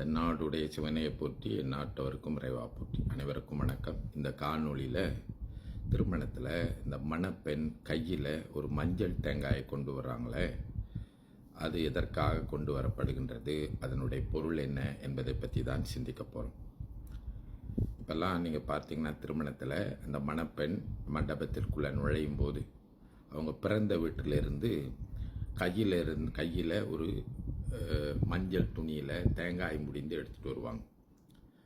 தென்னாடுடைய சிவனையை போற்றி எந்நாட்டவருக்கும் இறைவா போற்றி. அனைவருக்கும் வணக்கம். இந்த காணொளியில் திருமணத்தில் இந்த மணப்பெண் கையில் ஒரு மஞ்சள் தேங்காயை கொண்டு வர்றாங்களே, அது எதற்காக கொண்டு வரப்படுகின்றது, அதனுடைய பொருள் என்ன என்பதை பற்றி தான் சிந்திக்க போகிறோம். இப்போல்லாம் நீங்கள் பார்த்தீங்கன்னா திருமணத்தில் அந்த மணப்பெண் மண்டபத்திற்குள்ளே நுழையும் போது அவங்க பிறந்த வீட்டிலிருந்து கையில் ஒரு மஞ்சள் துணியில் தேங்காய் முடிந்து எடுத்துகிட்டு வருவாங்க.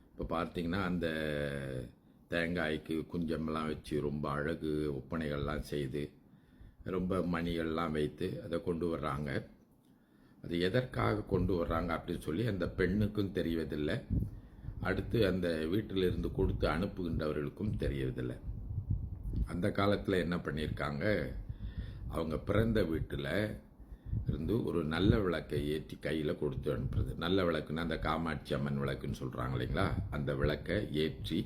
இப்போ பார்த்தீங்கன்னா அந்த தேங்காய்க்கு குஞ்சமெல்லாம் வச்சு ரொம்ப அழகு ஒப்பனைகள்லாம் செய்து ரொம்ப மணிகள்லாம் வைத்து அதை கொண்டு வர்றாங்க. அது எதற்காக கொண்டு வர்றாங்க அப்படின்னு சொல்லி அந்த பெண்ணுக்கும் தெரியவதில்லை, அடுத்து அந்த வீட்டிலிருந்து கொடுத்து அனுப்புகின்றவர்களுக்கும் தெரியவதில்லை. அந்த காலத்தில் என்ன பண்ணியிருக்காங்க, அவங்க பிறந்த வீட்டில் இருந்து ஒரு நல்ல விளக்கை ஏற்றி கையில் கொடுத்து அனுப்புறது. நல்ல விளக்குன்னா அந்த காமாட்சி அம்மன் விளக்குன்னு சொல்கிறாங்க இல்லைங்களா, அந்த விளக்கை ஏற்றி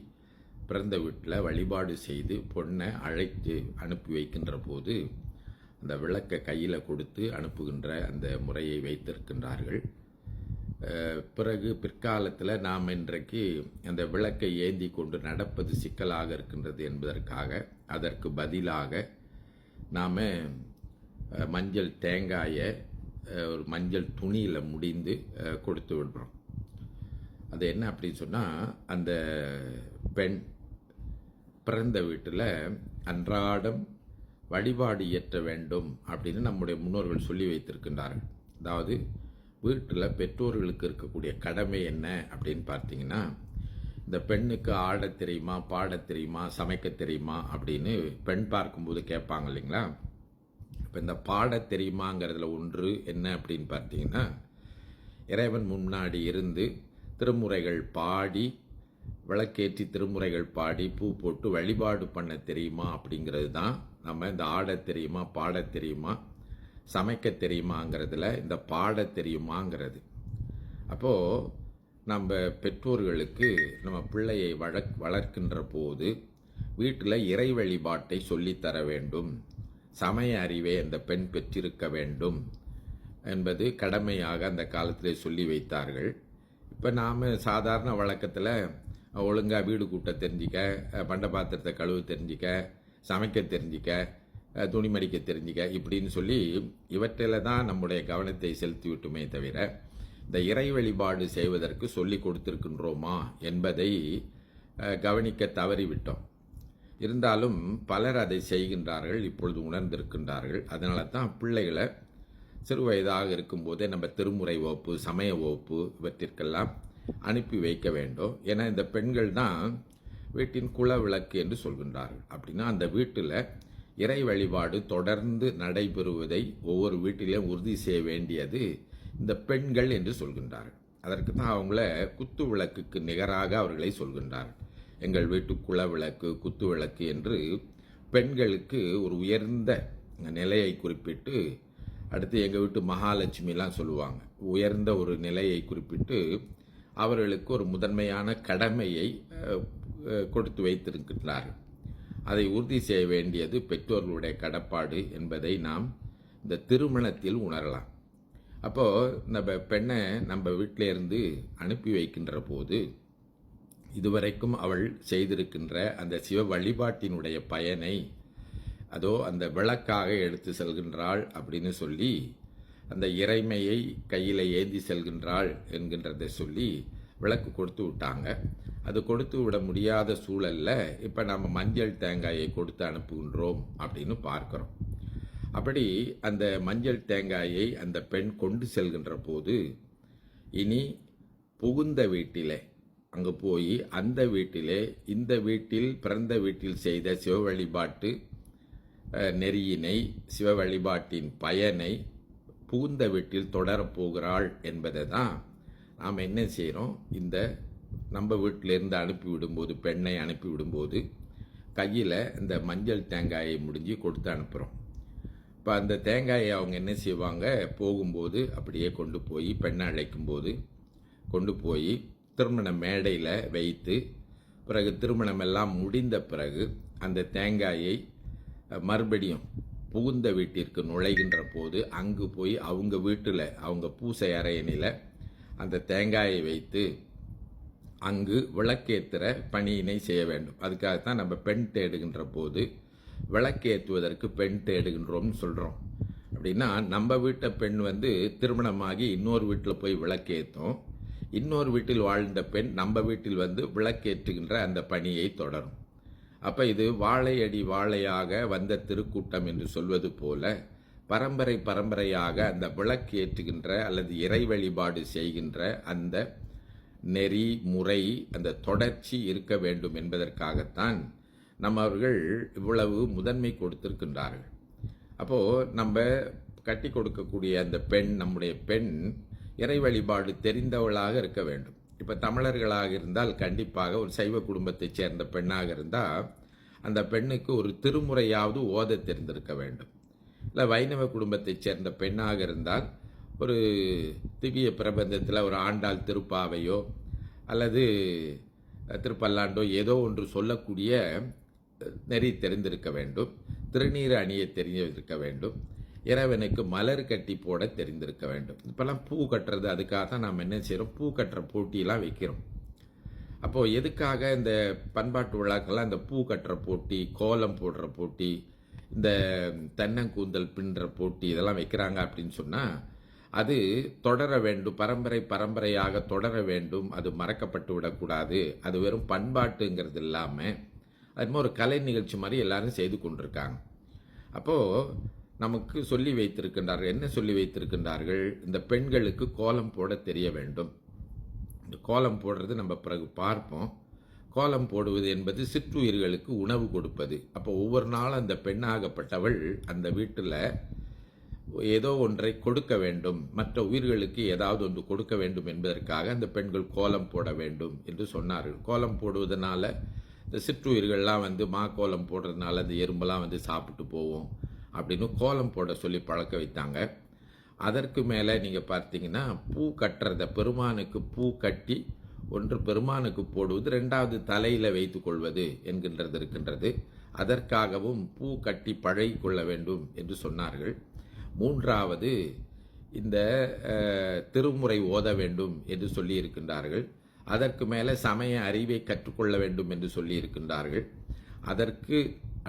பிறந்த வீட்டில் வழிபாடு செய்து பொண்ணை அழைத்து அனுப்பி வைக்கின்ற போது அந்த விளக்கை கையில் கொடுத்து அனுப்புகின்ற அந்த முறையை வைத்திருக்கின்றார்கள். பிறகு பிற்காலத்தில் நாம் இன்றைக்கு அந்த விளக்கை ஏந்தி கொண்டு நடப்பது சிக்கலாக இருக்கின்றது என்பதற்காக அதற்கு பதிலாக நாம் மஞ்சள் தேங்காயை ஒரு மஞ்சள் துணியில் முடிந்து கொடுத்து விடுறோம். அது என்ன அப்படின்னு சொன்னால், அந்த பெண் பிறந்த வீட்டில் அன்றாடம் வழிபாடு இயற்ற வேண்டும் அப்படின்னு நம்முடைய முன்னோர்கள் சொல்லி வைத்திருக்கின்றார்கள். அதாவது வீட்டில் பெற்றோர்களுக்கு இருக்கக்கூடிய கடமை என்ன அப்படின்னு பார்த்தீங்கன்னா, இந்த பெண்ணுக்கு ஆடத் தெரியுமா, பாடத் தெரியுமா, சமைக்க தெரியுமா அப்படின்னு பெண் பார்க்கும்போது கேட்பாங்க இல்லைங்களா. இப்போ இந்த பாடத் தெரியுமாங்கிறதுல ஒன்று என்ன அப்படின்னு பார்த்தீங்கன்னா, இறைவன் முன்னாடி இருந்து திருமுறைகள் பாடி விளக்கேற்றி திருமுறைகள் பாடி பூ போட்டு வழிபாடு பண்ண தெரியுமா அப்படிங்கிறது தான் நம்ம இந்த ஆடத் தெரியுமா, பாடத் தெரியுமா, சமைக்க தெரியுமாங்கிறதுல இந்த பாடத் தெரியுமாங்கிறது. அப்போது நம்ம பெற்றோர்களுக்கு நம்ம பிள்ளையை வளர்க்கின்ற போது வீட்டில் இறை வழிபாட்டை சொல்லித்தர வேண்டும், சமய அறிவை அந்த பெண் பெற்றிருக்க வேண்டும் என்பது கடமையாக அந்த காலத்திலே சொல்லி வைத்தார்கள். இப்போ நாம் சாதாரண வழக்கத்தில் ஒழுங்காக வீடு கூட்ட தெரிஞ்சிக்க, பண்ட பாத்திரத்தை கழுவு தெரிஞ்சிக்க, சமைக்க தெரிஞ்சிக்க, துணி மடிக்க தெரிஞ்சிக்க இப்படின்னு சொல்லி இவற்றில் தான் நம்முடைய கவனத்தை செலுத்தி விட்டுமே தவிர இந்த இறை வழிபாடு செய்வதற்கு சொல்லி கொடுத்திருக்கின்றோமா என்பதை கவனிக்க தவறிவிட்டோம். இருந்தாலும் பலர் அதை செய்கின்றார்கள், இப்பொழுது உணர்ந்திருக்கின்றார்கள். அதனால தான் பிள்ளைகளை சிறு வயதாக இருக்கும்போதே நம்ம திருமுறை வகுப்பு, சமய வகுப்பு இவற்றிற்கெல்லாம் அனுப்பி வைக்க வேண்டும். ஏன்னா இந்த பெண்கள் தான் வீட்டின் குல விளக்கு என்று சொல்கின்றார்கள். அப்படின்னா அந்த வீட்டில் இறை வழிபாடு தொடர்ந்து நடைபெறுவதை ஒவ்வொரு வீட்டிலையும் உறுதி செய்ய வேண்டியது இந்த பெண்கள் என்று சொல்கின்றார்கள். அதற்கு தான் அவங்கள குத்து விளக்குக்கு நிகராக அவர்களை சொல்கின்றார்கள். எங்கள் வீட்டு குல விளக்கு, குத்து விளக்கு என்று பெண்களுக்கு ஒரு உயர்ந்த நிலையை குறிப்பிட்டு, அடுத்து எங்கள் வீட்டு மகாலட்சுமிலாம் சொல்லுவாங்க, உயர்ந்த ஒரு நிலையை குறிப்பிட்டு அவர்களுக்கு ஒரு முதன்மையான கடமையை கொடுத்து வைத்திருக்கிறார்கள். அதை உறுதி செய்ய வேண்டியது பெற்றோர்களுடைய கடப்பாடு என்பதை நாம் இந்த திருமணத்தில் உணரலாம். அப்போது நம்ம பெண்ணை நம்ம வீட்டிலேருந்து அனுப்பி வைக்கின்ற போது இதுவரைக்கும் அவள் செய்திருக்கின்ற அந்த சிவ வழிபாட்டினுடைய பயனை அதோ அந்த விளக்காக எடுத்து செல்கின்றாள் அப்படின்னு சொல்லி, அந்த இறைமையை கையில் ஏந்தி செல்கின்றாள் என்கின்றதை சொல்லி விளக்கு கொடுத்து விட்டாங்க. அது கொடுத்து விட முடியாத சூழலில் இப்போ நம்ம மஞ்சள் தேங்காயை கொடுத்து அனுப்புகின்றோம் அப்படின்னு பார்க்குறோம். அப்படி அந்த மஞ்சள் தேங்காயை அந்த பெண் கொண்டு செல்கின்ற போது இனி புகுந்த வீட்டிலே அங்கே போய் அந்த வீட்டிலே இந்த வீட்டில் பிறந்த வீட்டில் செய்த சிவ வழிபாட்டு நெறியினை, சிவ வழிபாட்டின் பயனை புகுந்த வீட்டில் தொடரப்போகிறாள் என்பதை தான் நாம் என்ன செய்கிறோம், இந்த நம்ம வீட்டிலேருந்து அனுப்பிவிடும்போது, பெண்ணை அனுப்பிவிடும்போது கையில் இந்த மஞ்சள் தேங்காயை முடிஞ்சு கொடுத்து அனுப்புகிறோம். இப்போ அந்த தேங்காயை அவங்க என்ன செய்வாங்க, போகும்போது அப்படியே கொண்டு போய் பெண்ணை அழைக்கும்போது கொண்டு போய் திருமண மேடையில் வைத்து, பிறகு திருமணம் எல்லாம் முடிந்த பிறகு அந்த தேங்காயை மறுபடியும் புகுந்த வீட்டிற்கு நுழைகின்ற போது அங்கு போய் அவங்க வீட்டில் அவங்க பூசை அறையணில் அந்த தேங்காயை வைத்து அங்கு விளக்கேற்றுற பணியினை செய்ய வேண்டும். அதுக்காகத்தான் நம்ம பெண் தேடுகின்ற போது விளக்கேற்றுவதற்கு பெண் தேடுகின்றோம்னு சொல்கிறோம். அப்படின்னா நம்ம வீட்டை பெண் திருமணமாகி இன்னொரு வீட்டில் போய் விளக்கேற்றும், இன்னொரு வீட்டில் வாழ்ந்த பெண் நம்ம வீட்டில் விளக்கேற்றுகின்ற அந்த பணியை தொடரும். அப்போ இது வாழை அடி வாழையாக வந்த திருக்கூட்டம் என்று சொல்வது போல பரம்பரை பரம்பரையாக அந்த விளக்கேற்றுகின்ற அல்லது இறை வழிபாடு செய்கின்ற அந்த நெறி முறை அந்த தொடர்ச்சி இருக்க வேண்டும் என்பதற்காகத்தான் அவர்கள் இவ்வளவு முதன்மை கொடுத்திருக்கின்றார்கள். அப்போது நம்ம கட்டி கொடுக்கக்கூடிய அந்த பெண், நம்முடைய பெண் இறை வழிபாடு தெரிந்தவளாக இருக்க வேண்டும். இப்போ தமிழர்களாக இருந்தால் கண்டிப்பாக ஒரு சைவ குடும்பத்தைச் சேர்ந்த பெண்ணாக இருந்தால் அந்த பெண்ணுக்கு ஒரு திருமுறையாவது ஓத தெரிந்திருக்க வேண்டும். இல்லை வைணவ குடும்பத்தைச் சேர்ந்த பெண்ணாக இருந்தால் ஒரு திவ்ய பிரபந்தத்தில் ஒரு ஆண்டாள் திருப்பாவையோ அல்லது திருப்பல்லாண்டோ ஏதோ ஒன்று சொல்லக்கூடிய நெறி தெரிந்திருக்க வேண்டும். திருநீர் அணிய தெரிந்திருக்க வேண்டும். இறைவனுக்கு மலர் கட்டி போட தெரிந்திருக்க வேண்டும். இப்போல்லாம் பூ கட்டுறது, அதுக்காக தான் நாம் என்ன செய்கிறோம், பூ கட்டுற போட்டியெல்லாம் வைக்கிறோம். அப்போது எதுக்காக இந்த பண்பாட்டு விழாக்கெல்லாம் இந்த பூ கட்டுற போட்டி, கோலம் போடுற போட்டி, இந்த தென்னங்கூந்தல் பின்னுற போட்டி இதெல்லாம் வைக்கிறாங்க அப்படின்னு சொன்னால் அது தொடர வேண்டும், பரம்பரை பரம்பரையாக தொடர வேண்டும். அது மறக்கப்பட்டு விடக்கூடாது. அது வெறும் பண்பாட்டுங்கிறது இல்லாமல் அது ஒரு கலை நிகழ்ச்சி மாதிரி எல்லாரும் செய்து கொண்டிருக்காங்க. அப்போது நமக்கு சொல்லி வைத்திருக்கின்றார்கள். என்ன சொல்லி வைத்திருக்கின்றார்கள்? இந்த பெண்களுக்கு கோலம் போட தெரிய வேண்டும். இந்த கோலம் போடுறது நம்ம பிறகு பார்ப்போம். கோலம் போடுவது என்பது சிற்றுயிர்களுக்கு உணவு கொடுப்பது. அப்போ ஒவ்வொரு நாளும் அந்த பெண்ணாகப்பட்டவள் அந்த வீட்டில் ஏதோ ஒன்றை கொடுக்க வேண்டும், மற்ற உயிர்களுக்கு ஏதாவது ஒன்று கொடுக்க வேண்டும் என்பதற்காக அந்த பெண்கள் கோலம் போட வேண்டும் என்று சொன்னார்கள். கோலம் போடுவதனால இந்த சிற்றுயிர்கள்லாம் கோலம் போடுறதுனால அந்த எறும்பெல்லாம் சாப்பிட்டு போவோம் அப்படின்னு கோலம் போட சொல்லி பழக்க வைத்தாங்க. அதற்கு மேலே நீங்கள் பார்த்தீங்கன்னா பூ கட்டுறத, பெருமானுக்கு பூ கட்டி ஒன்று பெருமானுக்கு போடுவது, ரெண்டாவது தலையில் வைத்து கொள்வது என்கின்றது இருக்கின்றது. அதற்காகவும் பூ கட்டி பழகி கொள்ள வேண்டும் என்று சொன்னார்கள். மூன்றாவது இந்த திருமுறை ஓத வேண்டும் என்று சொல்லி இருக்கின்றார்கள். அதற்கு மேலே சமய அறிவை கற்றுக்கொள்ள வேண்டும் என்று சொல்லி இருக்கின்றார்கள். அதற்கு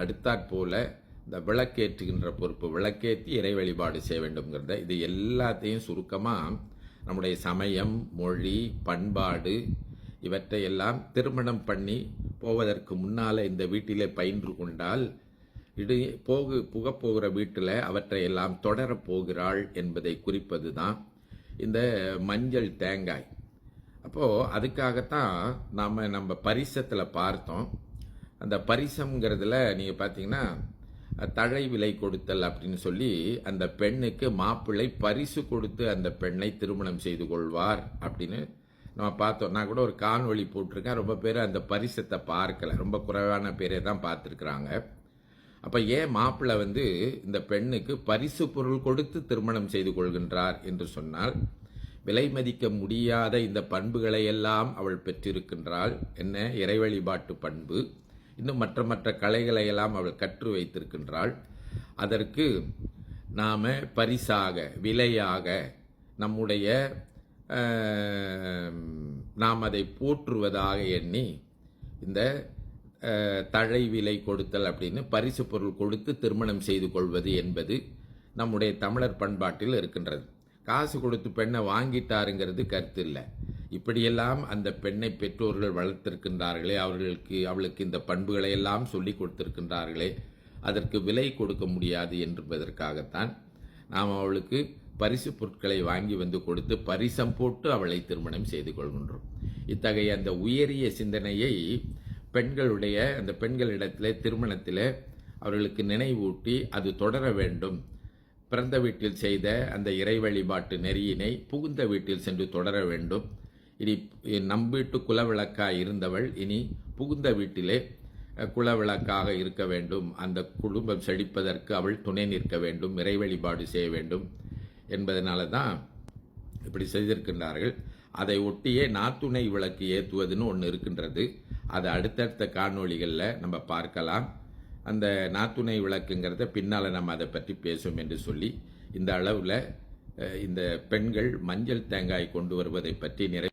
அடுத்தாற்போல இந்த விளக்கேற்றுகின்ற பொறுப்பு, விளக்கேற்றி இறை வழிபாடு செய்ய வேண்டும்ங்கிறத, இது எல்லாத்தையும் சுருக்கமாக நம்முடைய சமயம், மொழி, பண்பாடு இவற்றையெல்லாம் திருமணம் பண்ணி போவதற்கு முன்னால் இந்த வீட்டிலே பயின்று கொண்டால் புகப்போகிற வீட்டில் அவற்றையெல்லாம் தொடரப் போகிறாள் என்பதை குறிப்பது தான் இந்த மஞ்சள் தேங்காய். அப்போது அதுக்காகத்தான் நம்ம பரிசத்தில் பார்த்தோம். அந்த பரிசம்ங்கிறதுல நீங்கள் பார்த்தீங்கன்னா தழை விலை கொடுத்தல் அப்படின்னு சொல்லி அந்த பெண்ணுக்கு மாப்பிள்ளை பரிசு கொடுத்து அந்த பெண்ணை திருமணம் செய்து கொள்வார் அப்படின்னு நம்ம பார்த்தோம். நான் கூட ஒரு காணொளி போட்டிருக்கேன். ரொம்ப பேர் அந்த பரிசத்தை பார்க்கல, ரொம்ப குறைவான பேரே தான் பார்த்துருக்குறாங்க. அப்போ ஏன் மாப்பிள்ளை இந்த பெண்ணுக்கு பரிசு பொருள் கொடுத்து திருமணம் செய்து கொள்கின்றார் என்று சொன்னால், விலை மதிக்க முடியாத இந்த பண்புகளை எல்லாம் அவள் பெற்றிருக்கின்றாள். என்ன? இறை வழிபாட்டு பண்பு, இன்னும் மற்ற மற்ற கலைகளை எல்லாம் அவள் கற்று வைத்திருக்கின்றாள். அதற்கு நாம் பரிசாக, விலையாக நம்முடைய நாம் அதை போற்றுவதாக எண்ணி இந்த தழை விலை கொடுத்தல் அப்படின்னு பரிசு பொருள் கொடுத்து திருமணம் செய்து கொள்வது என்பது நம்முடைய தமிழர் பண்பாட்டில் இருக்கின்றது. காசு கொடுத்து பெண்ணை வாங்கிட்டாருங்கிறது கருத்து இல்லை. இப்படியெல்லாம் அந்த பெண்ணை பெற்றோர்கள் வளர்த்திருக்கின்றார்களே, அவளுக்கு இந்த பண்புகளை எல்லாம் சொல்லி கொடுத்திருக்கின்றார்களே, அதற்கு விலை கொடுக்க முடியாது என்பதற்காகத்தான் நாம் அவளுக்கு பரிசு பொருட்களை வாங்கி கொடுத்து பரிசம் போட்டு அவளை திருமணம் செய்து கொள்கின்றோம். இத்தகைய அந்த உயரிய சிந்தனையை அந்த பெண்களிடத்தில் திருமணத்தில் அவர்களுக்கு நினைவூட்டி அது தொடர வேண்டும். பிறந்த வீட்டில் செய்த அந்த இறை வழிபாட்டு நெறியினை புகுந்த வீட்டில் சென்று தொடர வேண்டும். இனி நம் வீட்டு குலவிளக்காக இருந்தவள் இனி புகுந்த வீட்டிலே குலவிளக்காக இருக்க வேண்டும். அந்த குடும்பம் செழிப்பதற்கு அவள் துணை நிற்க வேண்டும், இறை வழிபாடு செய்ய வேண்டும் என்பதனால தான் இப்படி செய்திருக்கின்றார்கள். அதை ஒட்டியே நாத்துணை விளக்கு ஏற்றுவதுன்னு ஒன்று இருக்கின்றது. அது அடுத்தடுத்த காணொளிகளில் நம்ம பார்க்கலாம். அந்த நாத்துணை விளக்குங்கிறத பின்னால் நம்ம அதை பற்றி பேசும் என்று சொல்லி இந்த அளவில் இந்த பெண்கள் மஞ்சள் தேங்காய் கொண்டு வருவதை பற்றி நிறைய